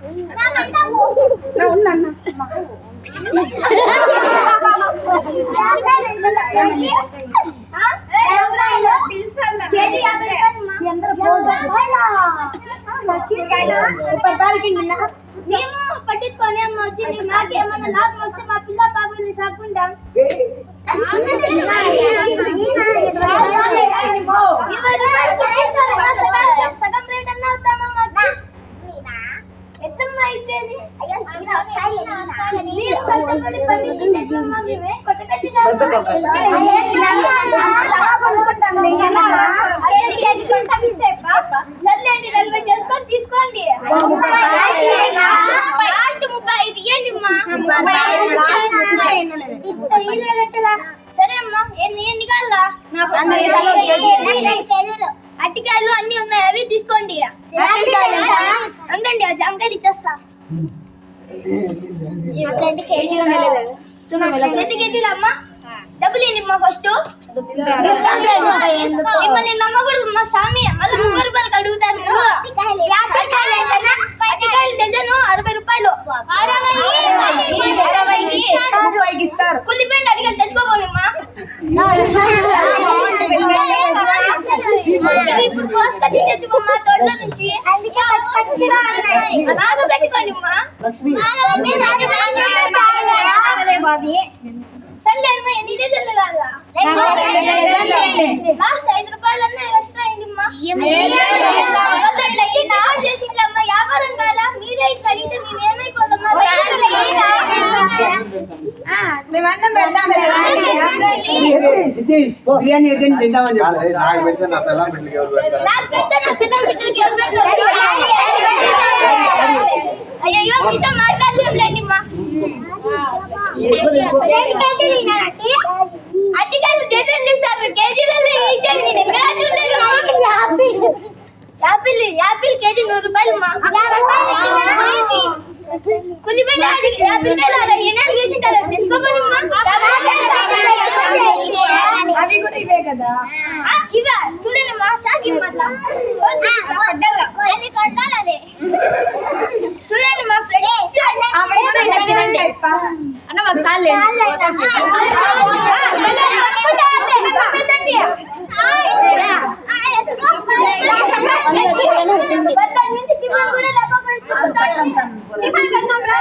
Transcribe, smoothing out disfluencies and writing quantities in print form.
మేము పట్టించుకొని అమ్మ వచ్చింది. మాకేమన్నా లాభం వస్తే మా పిల్ల బాబుని సాగుకుంటాం. సగం రేట్ అన్నా అవుతామా? ఎట్లమ్మా అయిపోయేది? కష్టపడి పండించిందేమమ్మా మేమే సర్లేండి 40 చేసుకొని తీసుకోండి. లాస్ట్ 35 ఇవ్వండి అమ్మా. సరే అమ్మా. ఎన్ని కావాలా? అట్టికాయలు అన్ని ఉన్నాయి, అవి తీసుకోండి. ఉండండి, జామకాయలు ఇచ్చేస్తా. 2 కేజీలు అమ్మా. డబ్బులు ఏంటి అమ్మా? ఫస్ట్ మిమ్మల్ని నమ్మకూడదు మా స్వామి. మళ్ళీ 30 రూపాయలకి అడుగుతాను. అట్టికాయలు డజను 60 రూపాయలు. 60కి ఇస్తారు. కుల్లిపోయింది అడిగారు, తెచ్చుకోపోలేమ్మా. ఇప్పుడు కోసుకొని తెచ్చుకోమ్మా తోటలో నుంచి. నాగ పెట్టుకోండి అమ్మా. సర్లే అమ్మా. ఎన్ని డజన్లు కావాలా? లాస్ట్ 5 రూపాయలన్నా ఎక్స్ట్రా అయింది అమ్మా. చేసిందమ్మా. వ్యాపారం కాదా? మీరే ఇక్కడ అడిగితే మేము ఏమైపోతామా? అయ్యో మీతో మాట్లాడలేండి అమ్మా. అట్టికాయలు డజన్లు ఇస్తారు, కేజీలలో ఇచ్చేది నేను ఎక్కడా చూడలేదు. యాపిల్ కేజీ 100 రూపాయలు అమ్మా. కులిపోయిన యాపిల్ కాయలు ఎన్నాళ్ళు వేసింటారు, తీసుకోపోండి అమ్మా. ఇవా చూడండి అమ్మా. చాకి అట్లా చూడండి మా ఫ్రెండ్స్ అన్న మాకు సార్లే టిఫిన్ కూడా